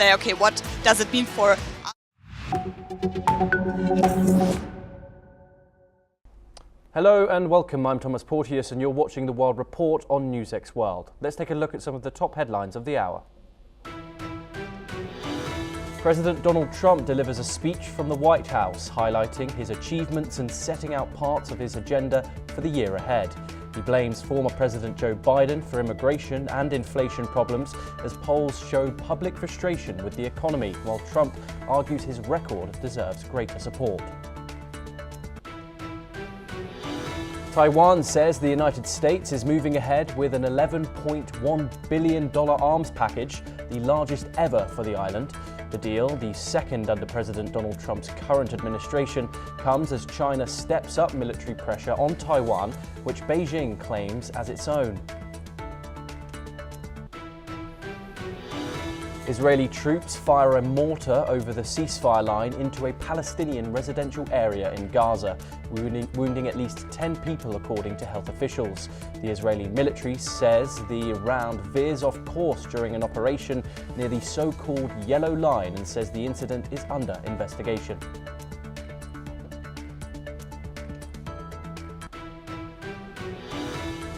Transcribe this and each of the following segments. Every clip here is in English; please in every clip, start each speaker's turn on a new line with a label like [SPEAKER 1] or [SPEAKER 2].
[SPEAKER 1] say, okay, what does it mean for
[SPEAKER 2] Hello and welcome, I'm Thomas Porteous and you're watching The World Report on NewsX World. Let's take a look at some of the top headlines of the hour. President Donald Trump delivers a speech from the White House, highlighting his achievements and setting out parts of his agenda for the year ahead. He blames former President Joe Biden for immigration and inflation problems as polls show public frustration with the economy, while Trump argues his record deserves greater support. Taiwan says the United States is moving ahead with an $11.1 billion arms package, the largest ever for the island. The deal, the second under President Donald Trump's current administration, comes as China steps up military pressure on Taiwan, which Beijing claims as its own. Israeli troops fire a mortar over the ceasefire line into a Palestinian residential area in Gaza, wounding at least 10 people according to health officials. The Israeli military says the round veers off course during an operation near the so-called Yellow Line and says the incident is under investigation.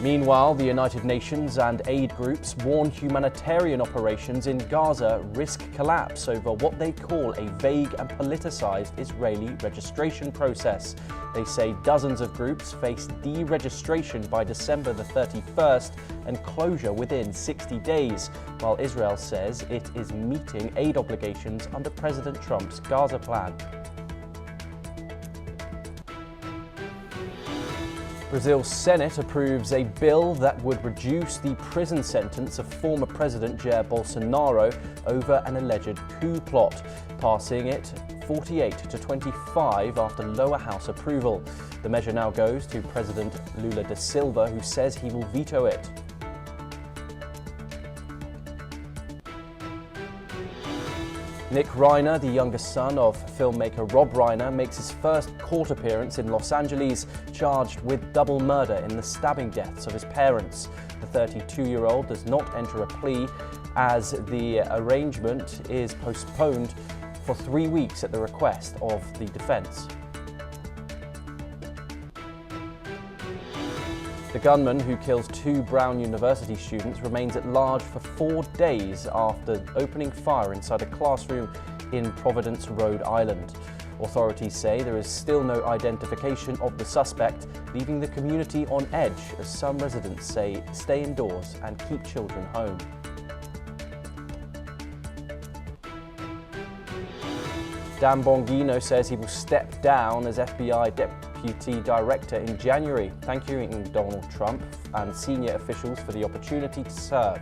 [SPEAKER 2] Meanwhile, the United Nations and aid groups warn humanitarian operations in Gaza risk collapse over what they call a vague and politicized Israeli registration process. They say dozens of groups face deregistration by December the 31st and closure within 60 days, while Israel says it is meeting aid obligations under President Trump's Gaza plan. Brazil's Senate approves a bill that would reduce the prison sentence of former President Jair Bolsonaro over an alleged coup plot, passing it 48 to 25 after lower house approval. The measure now goes to President Lula da Silva, who says he will veto it. Nick Reiner, the youngest son of filmmaker Rob Reiner, makes his first court appearance in Los Angeles, charged with double murder in the stabbing deaths of his parents. The 32-year-old does not enter a plea as the arraignment is postponed for 3 weeks at the request of the defense. The gunman who kills 2 Brown University students remains at large for 4 days after opening fire inside a classroom in Providence, Rhode Island. Authorities say there is still no identification of the suspect, leaving the community on edge as some residents say stay indoors and keep children home. Dan Bongino says he will step down as FBI Deputy Director in January, thanking Donald Trump and senior officials for the opportunity to serve.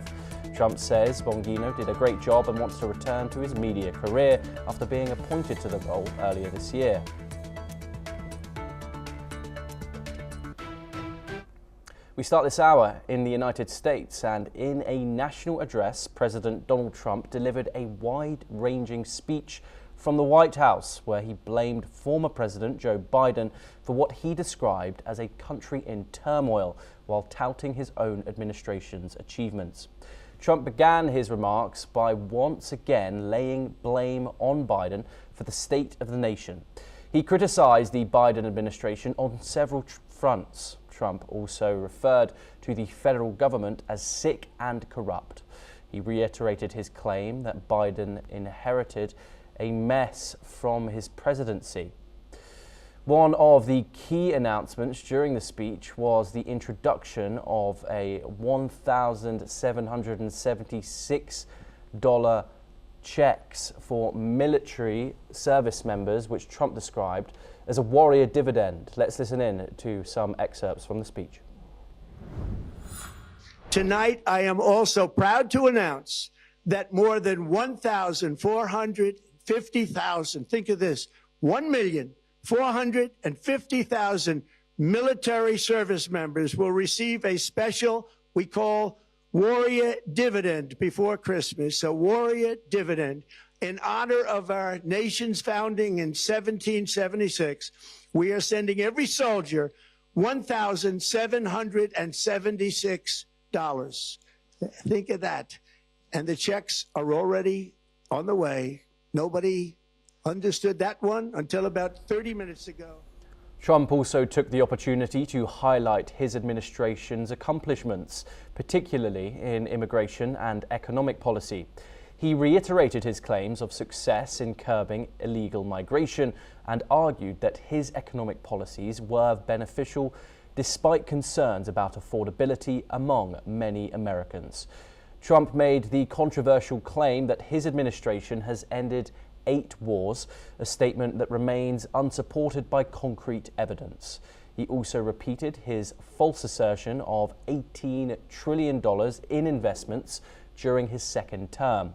[SPEAKER 2] Trump says Bongino did a great job and wants to return to his media career after being appointed to the role earlier this year. We start this hour in the United States, and in a national address, President Donald Trump delivered a wide-ranging speech from the White House, where he blamed former President Joe Biden for what he described as a country in turmoil, while touting his own administration's achievements. Trump began his remarks by once again laying blame on Biden for the state of the nation. He criticized the Biden administration on several fronts. Trump also referred to the federal government as sick and corrupt. He reiterated his claim that Biden inherited a mess from his presidency. One of the key announcements during the speech was the introduction of a $1,776 checks for military service members, which Trump described as a warrior dividend. Let's listen in to some excerpts from the speech.
[SPEAKER 3] Tonight, I am also proud to announce that more than 1,450,000, think of this, 1,450,000 military service members will receive a special, we call warrior dividend before Christmas, a warrior dividend. In honor of our nation's founding in 1776, we are sending every soldier $1,776. Think of that. And the checks are already on the way. Nobody understood that one until about 30 minutes ago.
[SPEAKER 2] Trump also took the opportunity to highlight his administration's accomplishments, particularly in immigration and economic policy. He reiterated his claims of success in curbing illegal migration and argued that his economic policies were beneficial despite concerns about affordability among many Americans. Trump made the controversial claim that his administration has ended 8 wars, a statement that remains unsupported by concrete evidence. He also repeated his false assertion of $18 trillion in investments during his second term.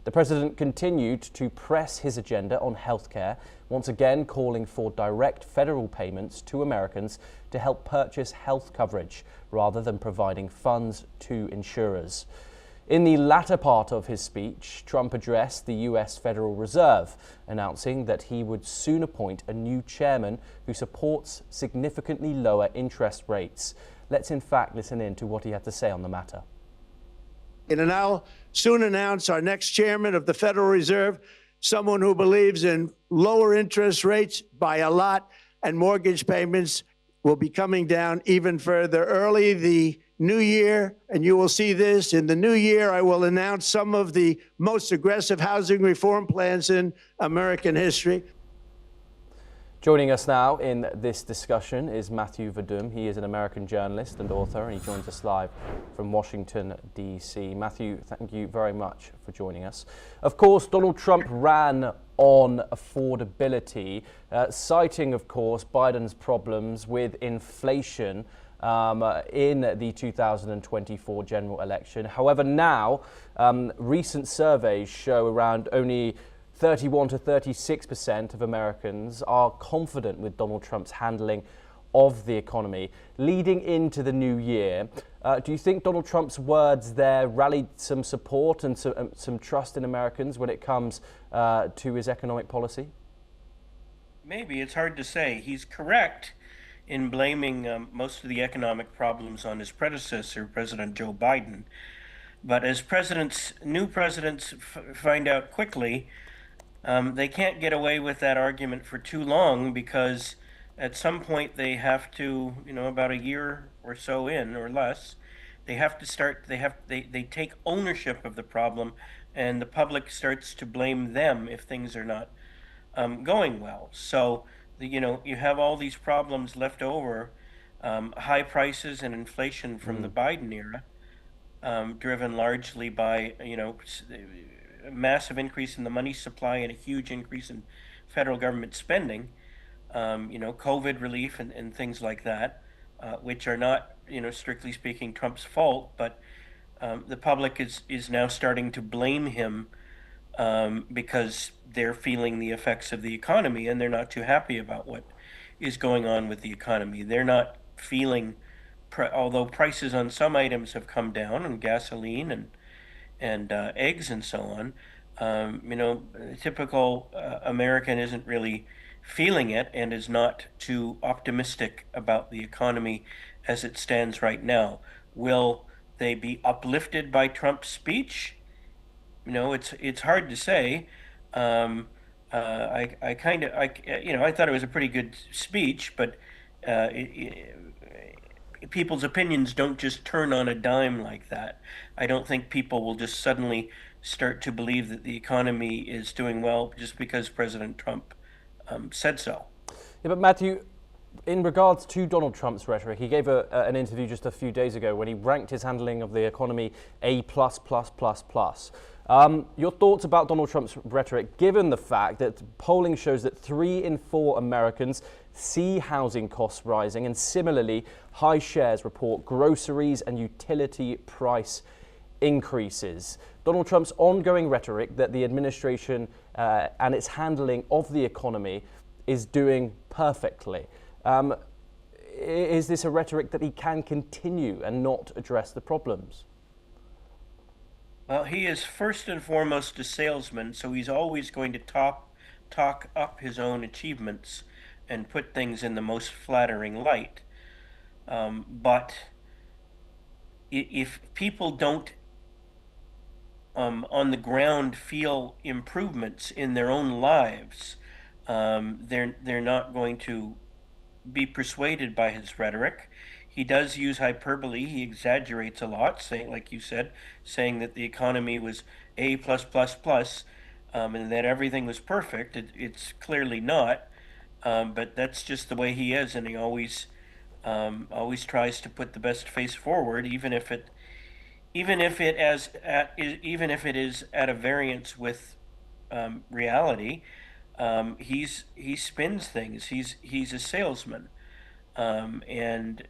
[SPEAKER 2] The president continued to press his agenda on healthcare, once again calling for direct federal payments to Americans to help purchase health coverage rather than providing funds to insurers. In the latter part of his speech, Trump addressed the U.S. Federal Reserve, announcing that he would soon appoint a new chairman who supports significantly lower interest rates. Let's in fact listen in to what he had to say on the matter.
[SPEAKER 3] And I'll soon announce our next chairman of the Federal Reserve, someone who believes in lower interest rates by a lot, and mortgage payments will be coming down even further. Early the new year, and you will see this, in the new year, I will announce some of the most aggressive housing reform plans in American history.
[SPEAKER 2] Joining us now in this discussion is Matthew Vadum. He is an American journalist and author, and he joins us live from Washington, D.C. Matthew, thank you very much for joining us. Of course, Donald Trump ran on affordability, citing, of course, Biden's problems with inflation in the 2024 general election. However, now recent surveys show around only 31 to 36% of Americans are confident with Donald Trump's handling of the economy. Leading into the new year, do you think Donald Trump's words there rallied some support and some trust in Americans when it comes to his economic policy?
[SPEAKER 4] Maybe. It's hard to say. He's correct in blaming most of the economic problems on his predecessor, President Joe Biden. But as new presidents find out quickly, they can't get away with that argument for too long, because at some point they have to, about a year or so in or less, they have to start, they take ownership of the problem, and the public starts to blame them if things are not going well. So, you have all these problems left over, high prices and inflation from the Biden era, driven largely by, a massive increase in the money supply and a huge increase in federal government spending, COVID relief and things like that, which are not, strictly speaking, Trump's fault, but the public is now starting to blame him because they're feeling the effects of the economy, and they're not too happy about what is going on with the economy. They're not feeling, although prices on some items have come down, and gasoline and eggs and so on, typical American isn't really feeling it and is not too optimistic about the economy as it stands right now. Will they be uplifted by Trump's speech? It's hard to say. I thought it was a pretty good speech, but people's opinions don't just turn on a dime like that. I don't think people will just suddenly start to believe that the economy is doing well just because President Trump said so.
[SPEAKER 2] Yeah, but Matthew, in regards to Donald Trump's rhetoric, he gave an interview just a few days ago when he ranked his handling of the economy A++++. Your thoughts about Donald Trump's rhetoric, given the fact that polling shows that 3 in 4 Americans see housing costs rising, and similarly, high shares report groceries and utility price increases. Donald Trump's ongoing rhetoric that the administration and its handling of the economy is doing perfectly. Is this a rhetoric that he can continue and not address the problems?
[SPEAKER 4] Well, he is first and foremost a salesman, so he's always going to talk up his own achievements and put things in the most flattering light. But if people don't on the ground feel improvements in their own lives, they're not going to be persuaded by his rhetoric. He does use hyperbole. He exaggerates a lot, saying, like you said, saying that the economy was A plus plus plus, and that everything was perfect. It's clearly not, but that's just the way he is, and he always tries to put the best face forward, even if it is at a variance with reality. He spins things. He's a salesman, and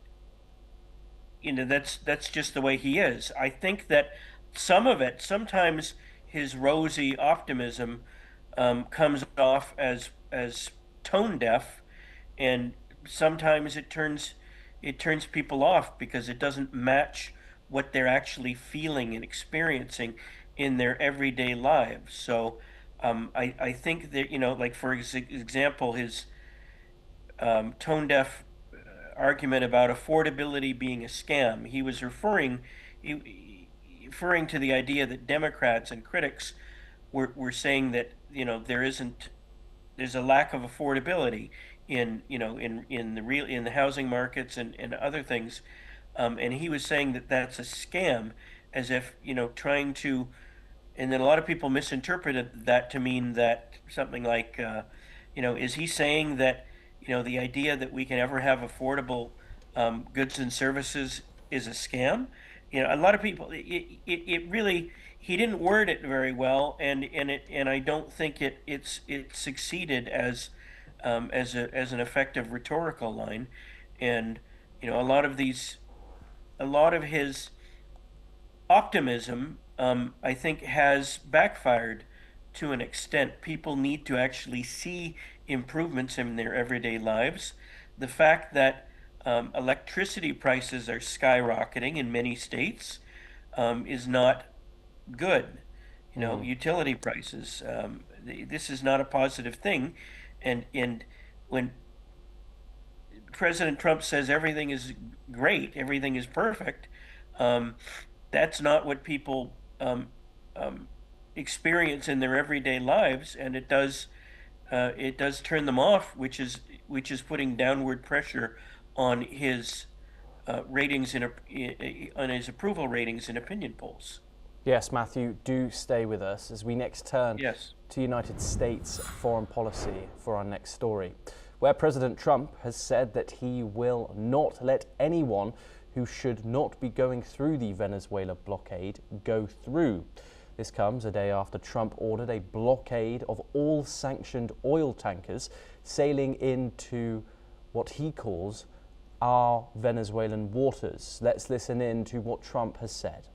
[SPEAKER 4] that's just the way he is. I think that sometimes his rosy optimism comes off as tone deaf, and sometimes it turns people off because it doesn't match what they're actually feeling and experiencing in their everyday lives. So I think that, like for example, his tone deaf argument about affordability being a scam. He was referring to the idea that Democrats and critics were saying that there's a lack of affordability in the housing markets and other things, and he was saying that that's a scam, as if trying to, and then a lot of people misinterpreted that to mean that something like, is he saying that, the idea that we can ever have affordable goods and services is a scam? A lot of people, it really, he didn't word it very well, and I don't think it succeeded as an effective rhetorical line, and a lot of his optimism, I think, has backfired to an extent. People need to actually see improvements in their everyday lives. The fact that electricity prices are skyrocketing in many states is not good. Utility prices. This is not a positive thing, and when President Trump says everything is great, everything is perfect, um, that's not what people experience in their everyday lives, and it does turn them off, which is putting downward pressure on his ratings on his approval ratings in opinion polls.
[SPEAKER 2] Yes, Matthew, do stay with us as we next turn
[SPEAKER 4] Yes.
[SPEAKER 2] to United States foreign policy for our next story, where President Trump has said that he will not let anyone who should not be going through the Venezuela blockade go through. This comes a day after Trump ordered a blockade of all sanctioned oil tankers sailing into what he calls our Venezuelan waters. Let's listen in to what Trump has said.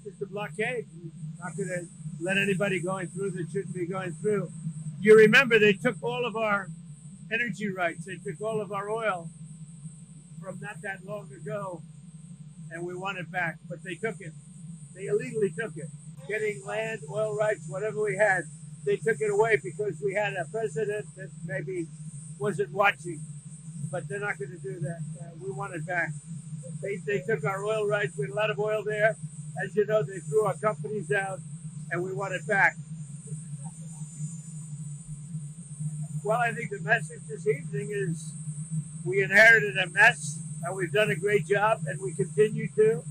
[SPEAKER 3] It's a blockade. Not going to let anybody going through that shouldn't be going through. You remember they took all of our energy rights. They took all of our oil from not that long ago, and we want it back. But they took it. They illegally took it. Getting land, oil rights, whatever we had, they took it away because we had a president that maybe wasn't watching. But they're not going to do that. We want it back. They took our oil rights. We had a lot of oil there. As you know, they threw our companies out, and we want it back. Well, I think the message this evening is we inherited a mess, and we've done a great job, and we continue to.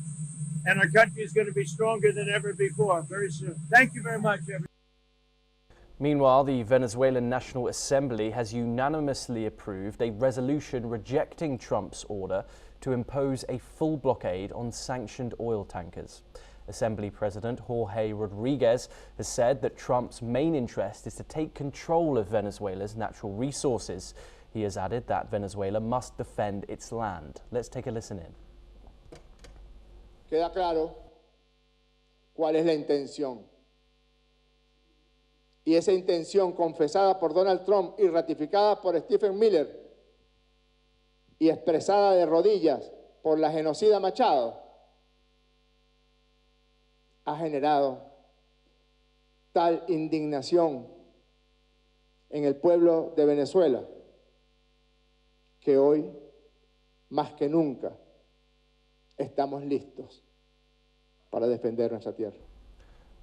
[SPEAKER 3] And our country is going to be stronger than ever before very soon. Thank you very much, everyone.
[SPEAKER 2] Meanwhile, the Venezuelan National Assembly has unanimously approved a resolution rejecting Trump's order to impose a full blockade on sanctioned oil tankers. Assembly President Jorge Rodriguez has said that Trump's main interest is to take control of Venezuela's natural resources. He has added that Venezuela must defend its land. Let's take a listen in.
[SPEAKER 5] Queda claro cuál es la intención. Y esa intención confesada por Donald Trump y ratificada por Stephen Miller y expresada de rodillas por la genocida Machado ha generado tal indignación en el pueblo de Venezuela que hoy más que nunca, estamos listos para defender nuestra tierra.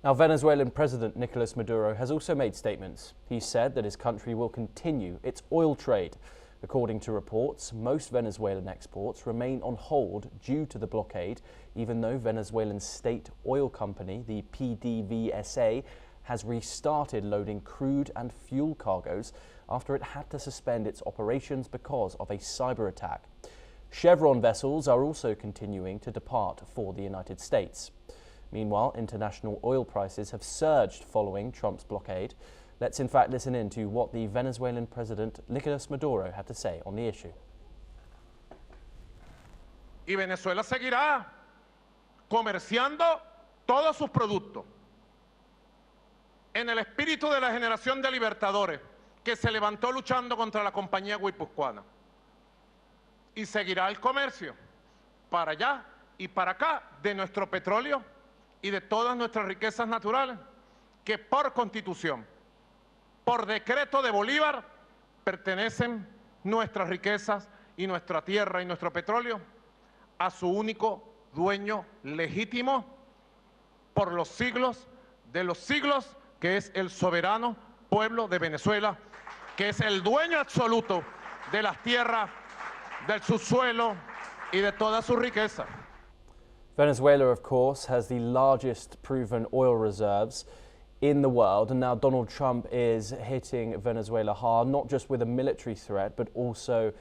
[SPEAKER 2] Now, Venezuelan President Nicolas Maduro has also made statements. He said that his country will continue its oil trade. According to reports, most Venezuelan exports remain on hold due to the blockade, even though Venezuelan state oil company, the PDVSA, has restarted loading crude and fuel cargoes after it had to suspend its operations because of a cyber attack. Chevron vessels are also continuing to depart for the United States. Meanwhile, international oil prices have surged following Trump's blockade. Let's in fact listen in to what the Venezuelan President Nicolas Maduro had to say on the issue.
[SPEAKER 6] Y Venezuela seguirá comerciando todos sus productos en el espíritu de la generación de libertadores que se levantó luchando contra la compañía guipuzcoana. Y seguirá el comercio para allá y para acá de nuestro petróleo y de todas nuestras riquezas naturales que por Constitución, por decreto de Bolívar, pertenecen nuestras riquezas y nuestra tierra y nuestro petróleo a su único dueño legítimo por los siglos de los siglos, que es el soberano pueblo de Venezuela, que es el dueño absoluto de las tierras, del subsuelo y de toda su riqueza.
[SPEAKER 2] Venezuela, of course, has the largest proven oil reserves in the world, and now Donald Trump is hitting Venezuela hard, not just with a military threat, but also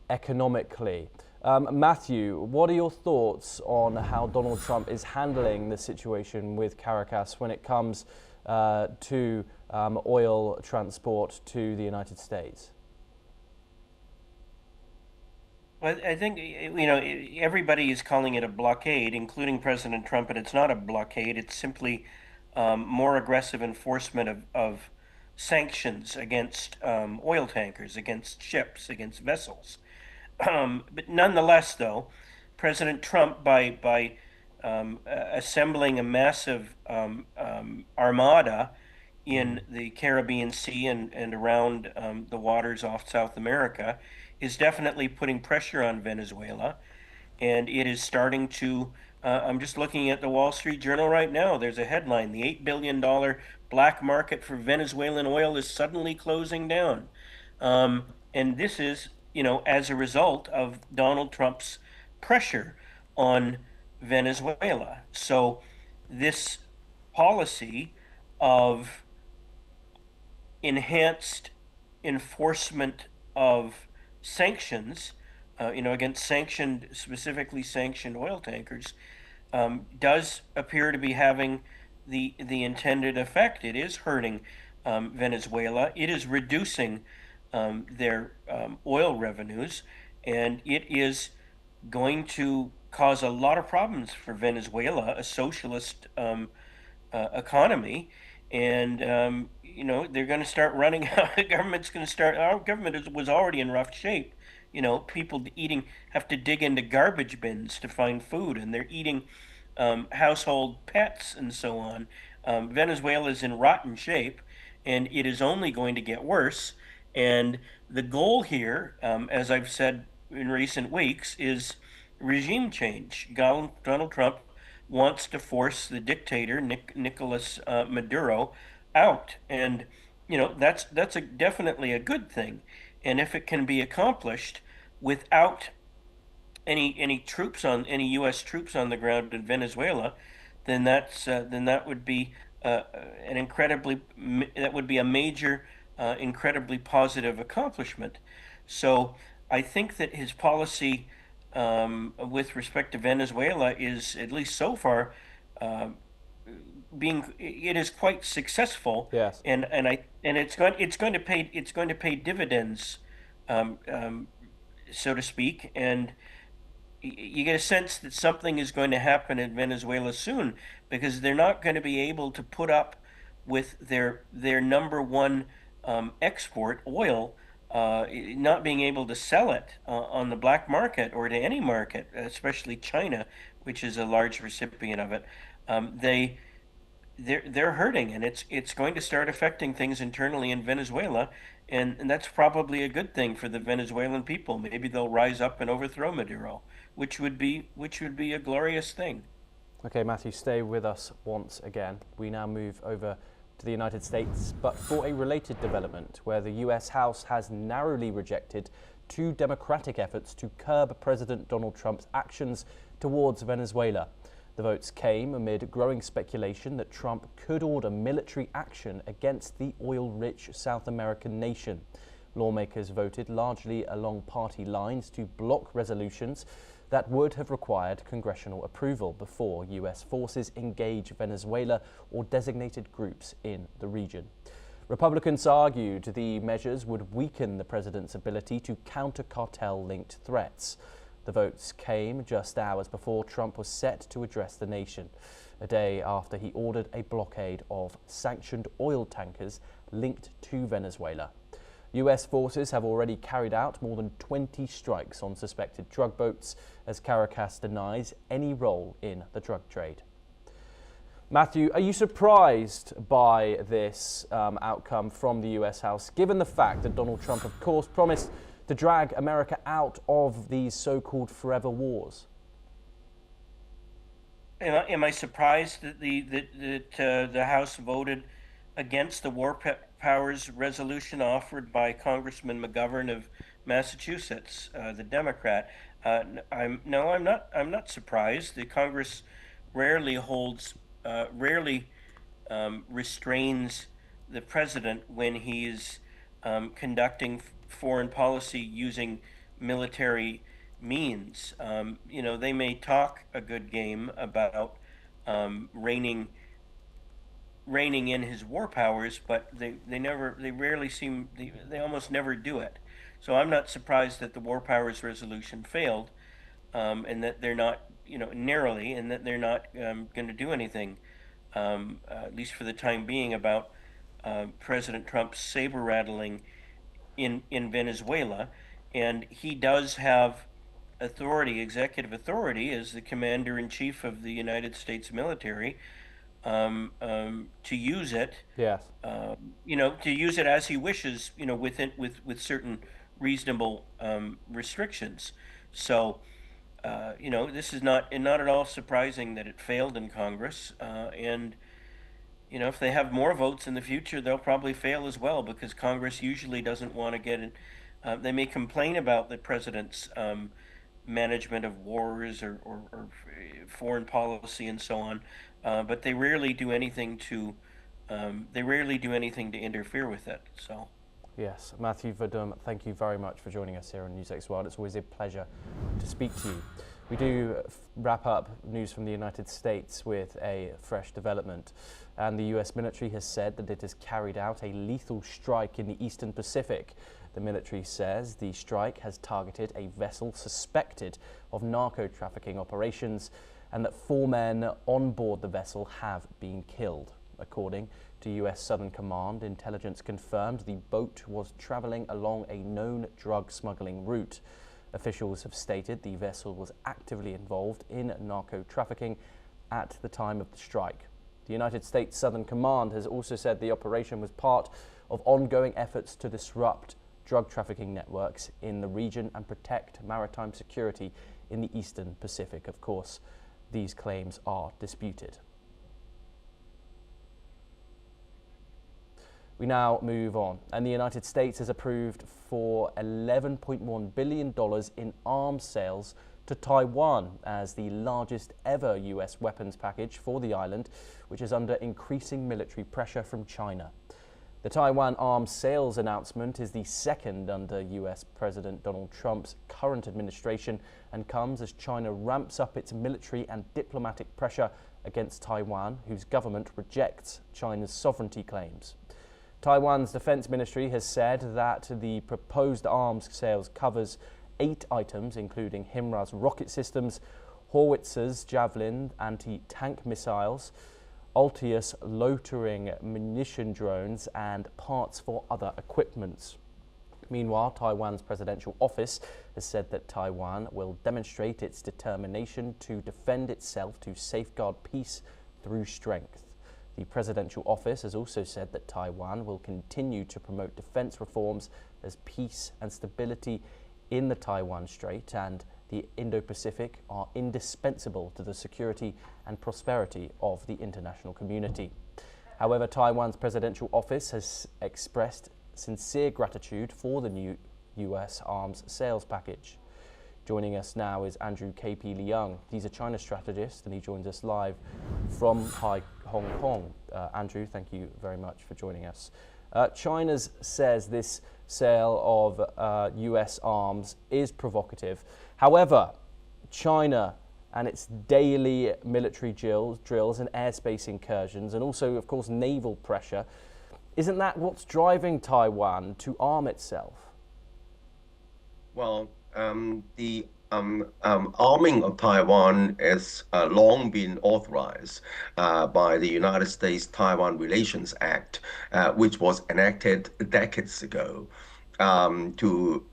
[SPEAKER 2] economically. Matthew, what are your thoughts on how Donald Trump is handling the situation with Caracas when it comes to oil transport to the United States?
[SPEAKER 4] Well, I think, everybody is calling it a blockade, including President Trump, and it's not a blockade. It's simply more aggressive enforcement of sanctions against oil tankers, against ships, against vessels. But nonetheless, though, President Trump, by assembling a massive armada in the Caribbean Sea and around the waters off South America, is definitely putting pressure on Venezuela. And it is starting to, I'm just looking at the Wall Street Journal right now. There's a headline: the $8 billion black market for Venezuelan oil is suddenly closing down. And this is, as a result of Donald Trump's pressure on Venezuela. So this policy of enhanced enforcement of sanctions, against specifically sanctioned oil tankers, does appear to be having the intended effect. It is hurting Venezuela. It is reducing their oil revenues, and it is going to cause a lot of problems for Venezuela, a socialist economy, and they're going to start running out. The government's going to start. Our government was already in rough shape. People have to dig into garbage bins to find food, and they're eating household pets and so on. Venezuela is in rotten shape, and it is only going to get worse. And the goal here, as I've said in recent weeks, is regime change. Donald Trump wants to force the dictator, Nicolas Maduro, out. And, that's definitely a good thing. And if it can be accomplished without any U.S. troops on the ground in Venezuela, then that would be a major, incredibly positive accomplishment. So I think that his policy with respect to Venezuela is, at least so far, it is quite successful.
[SPEAKER 2] Yes.
[SPEAKER 4] And it's going to pay dividends, so to speak. And you get a sense that something is going to happen in Venezuela soon, because they're not going to be able to put up with their number one export, oil, not being able to sell it on the black market or to any market, especially China, which is a large recipient of it. they're hurting, and it's going to start affecting things internally in Venezuela, and that's probably a good thing for the Venezuelan people. Maybe they'll rise up and overthrow Maduro, which would be a glorious thing.
[SPEAKER 2] Okay, Matthew, stay with us once again. We now move over to the United States, but for a related development where the US House has narrowly rejected two Democratic efforts to curb President Donald Trump's actions towards Venezuela. The votes came amid growing speculation that Trump could order military action against the oil-rich South American nation. Lawmakers voted largely along party lines to block resolutions that would have required congressional approval before US forces engage Venezuela or designated groups in the region. Republicans argued the measures would weaken the president's ability to counter cartel-linked threats. The votes came just hours before Trump was set to address the nation, a day after he ordered a blockade of sanctioned oil tankers linked to Venezuela. US forces have already carried out more than 20 strikes on suspected drug boats as Caracas denies any role in the drug trade. Matthew, are you surprised by this outcome from the US House, given the fact that Donald Trump, of course, promised to drag America out of these so-called forever wars?
[SPEAKER 4] Am I surprised that the House voted against the War Powers resolution offered by Congressman McGovern of Massachusetts, the Democrat? I'm not surprised. The Congress rarely restrains the president when he is conducting foreign policy using military means. They may talk a good game about reining in his war powers, but they almost never do it. So I'm not surprised that the War Powers resolution failed, and that they're not, narrowly, and that they're not going to do anything, at least for the time being, about President Trump's saber rattling in Venezuela. And he does have executive authority, as the commander-in-chief of the United States military, to use it.
[SPEAKER 2] Yes.
[SPEAKER 4] To use it as he wishes, with certain reasonable restrictions. So, this is not at all surprising that it failed in Congress. And if they have more votes in the future, they'll probably fail as well, because Congress usually doesn't want to get in. They may complain about the president's management of wars or foreign policy and so on, but they rarely do anything to interfere with it. So.
[SPEAKER 2] Yes, Matthew Verdum, thank you very much for joining us here on NewsX World. It's always a pleasure to speak to you. We do wrap up news from the United States with a fresh development, and the US military has said that it has carried out a lethal strike in the Eastern Pacific. The military says the strike has targeted a vessel suspected of narco-trafficking operations, and that 4 men on board the vessel have been killed. According to US Southern Command, intelligence confirmed the boat was traveling along a known drug smuggling route. Officials have stated the vessel was actively involved in narco-trafficking at the time of the strike. The United States Southern Command has also said the operation was part of ongoing efforts to disrupt drug trafficking networks in the region and protect maritime security in the Eastern Pacific. Of course, these claims are disputed. We now move on, and the United States has approved for $11.1 billion in arms sales to Taiwan as the largest ever US weapons package for the island, which is under increasing military pressure from China. The Taiwan arms sales announcement is the second under US President Donald Trump's current administration and comes as China ramps up its military and diplomatic pressure against Taiwan, whose government rejects China's sovereignty claims. Taiwan's defense ministry has said that the proposed arms sales covers 8 items, including HIMARS rocket systems, howitzers, Javelin anti-tank missiles, Altius loitering munition drones, and parts for other equipments. Meanwhile, Taiwan's presidential office has said that Taiwan will demonstrate its determination to defend itself to safeguard peace through strength. The presidential office has also said that Taiwan will continue to promote defense reforms as peace and stability in the Taiwan Strait and the Indo-Pacific are indispensable to the security and prosperity of the international community. However, Taiwan's presidential office has expressed sincere gratitude for the new US arms sales package. Joining us now is Andrew KP Leung. He's a China strategist and he joins us live from Hong Kong. Andrew, thank you very much for joining us. China says this sale of US arms is provocative. However, China and its daily military drills and airspace incursions and also, of course, naval pressure, isn't that what's driving Taiwan to arm itself?
[SPEAKER 7] Well, the arming of Taiwan has long been authorized by the United States-Taiwan Relations Act, which was enacted decades ago to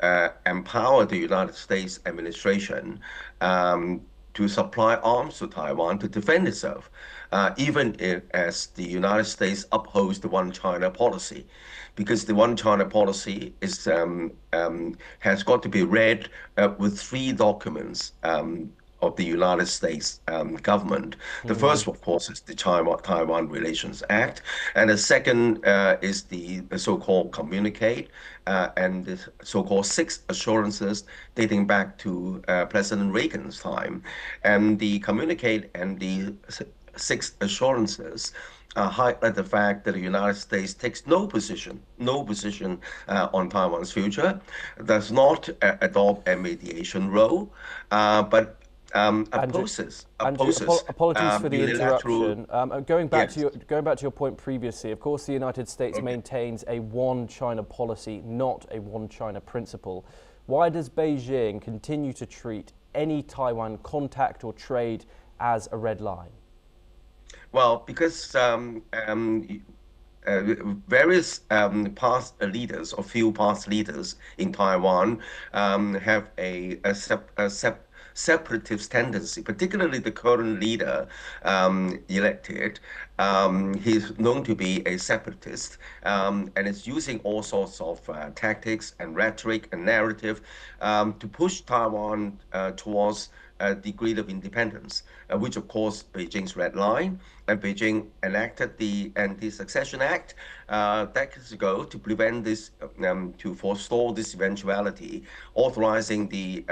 [SPEAKER 7] empower the United States administration to supply arms to Taiwan to defend itself, even as the United States upholds the One China policy. Because the One China policy is has got to be read with three documents of the United States government. The first, of course, is the Taiwan Relations Act, and the second is the so-called communique and the so-called 6 assurances dating back to President Reagan's time. And the communique and the 6 assurances highlight the fact that the United States takes no position on Taiwan's future, does not adopt a mediation role, but opposes.
[SPEAKER 2] Apologies for the interruption. Going back
[SPEAKER 7] Yes.
[SPEAKER 2] to your point previously, of course, the United States maintains a one China policy, not a one China principle. Why does Beijing continue to treat any Taiwan contact or trade as a red line?
[SPEAKER 7] Well, because various past leaders or few past leaders in Taiwan have a separatist tendency, particularly the current leader elected. He's known to be a separatist and is using all sorts of tactics and rhetoric and narrative to push Taiwan towards a degree of independence, which of course Beijing's red line, and Beijing enacted the Anti-Succession Act decades ago to prevent this, to forestall this eventuality, authorizing the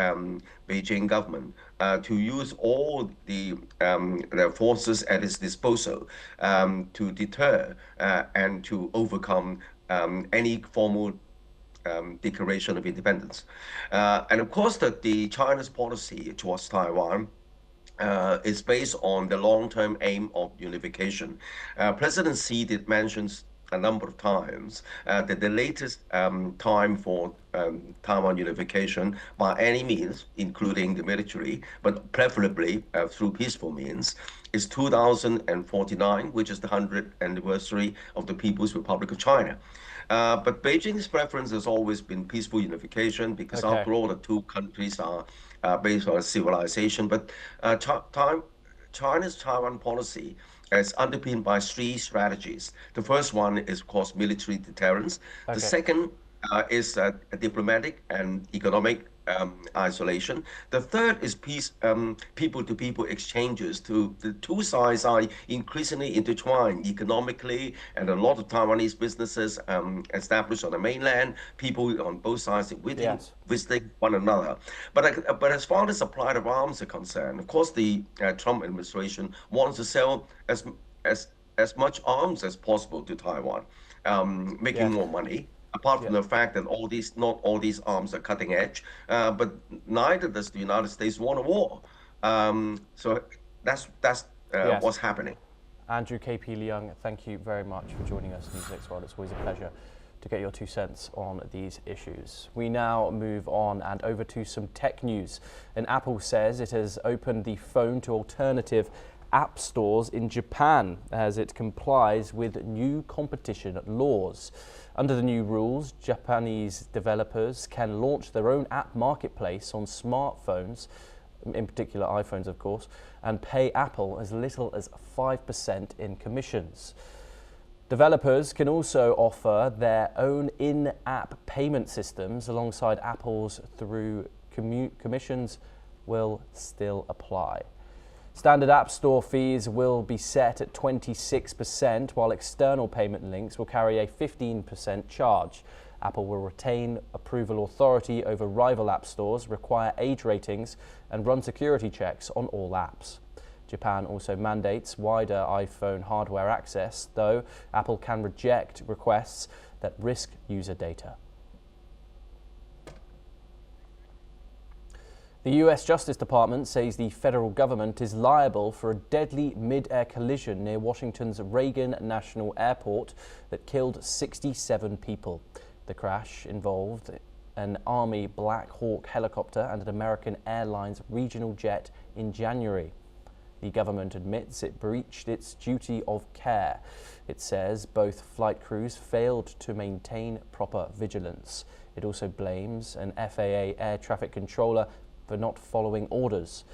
[SPEAKER 7] Beijing government to use all the forces at its disposal to deter and to overcome any formal declaration of independence. And of course, the China's policy towards Taiwan is based on the long-term aim of unification. President Xi did mentions a number of times that the latest time for Taiwan unification by any means, including the military, but preferably through peaceful means, is 2049, which is the 100th anniversary of the People's Republic of China. But Beijing's preference has always been peaceful unification because after all, the two countries are based on civilization. But China's Taiwan policy is underpinned by 3 strategies. The first one is, of course, military deterrence. The second is diplomatic and economic isolation. The third is peace, people-to-people exchanges. The two sides are increasingly intertwined economically, and a lot of Taiwanese businesses established on the mainland, people on both sides visiting one another. But as far as supply of arms are concerned, of course, the Trump administration wants to sell as much arms as possible to Taiwan, making more money. Apart from the fact that not all these arms are cutting edge, but neither does the United States want a war. So that's what's happening.
[SPEAKER 2] Andrew KP Leung, thank you very much for joining us, NewsX World. It's always a pleasure to get your 2 cents on these issues. We now move on and over to some tech news. And Apple says it has opened the phone to alternative app stores in Japan as it complies with new competition laws. Under the new rules, Japanese developers can launch their own app marketplace on smartphones in particular iPhones, of course, and pay Apple as little as 5% in commissions. Developers can also offer their own in-app payment systems alongside Apple's through commissions will still apply. Standard App Store fees will be set at 26%, while external payment links will carry a 15% charge. Apple will retain approval authority over rival app stores, require age ratings, and run security checks on all apps. Japan also mandates wider iPhone hardware access, though Apple can reject requests that risk user data. The US Justice Department says the federal government is liable for a deadly mid-air collision near Washington's Reagan National Airport that killed 67 people. The crash involved an Army Black Hawk helicopter and an American Airlines regional jet in January. The government admits it breached its duty of care. It says both flight crews failed to maintain proper vigilance. It also blames an FAA air traffic controller for not following orders.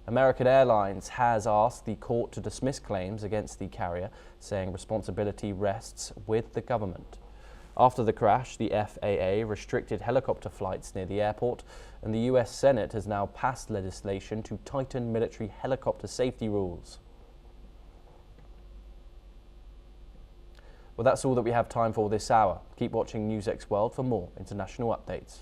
[SPEAKER 2] American Airlines has asked the court to dismiss claims against the carrier, saying responsibility rests with the government. After the crash, the FAA restricted helicopter flights near the airport, and the US Senate has now passed legislation to tighten military helicopter safety rules. Well, that's all that we have time for this hour. Keep watching NewsX World for more international updates.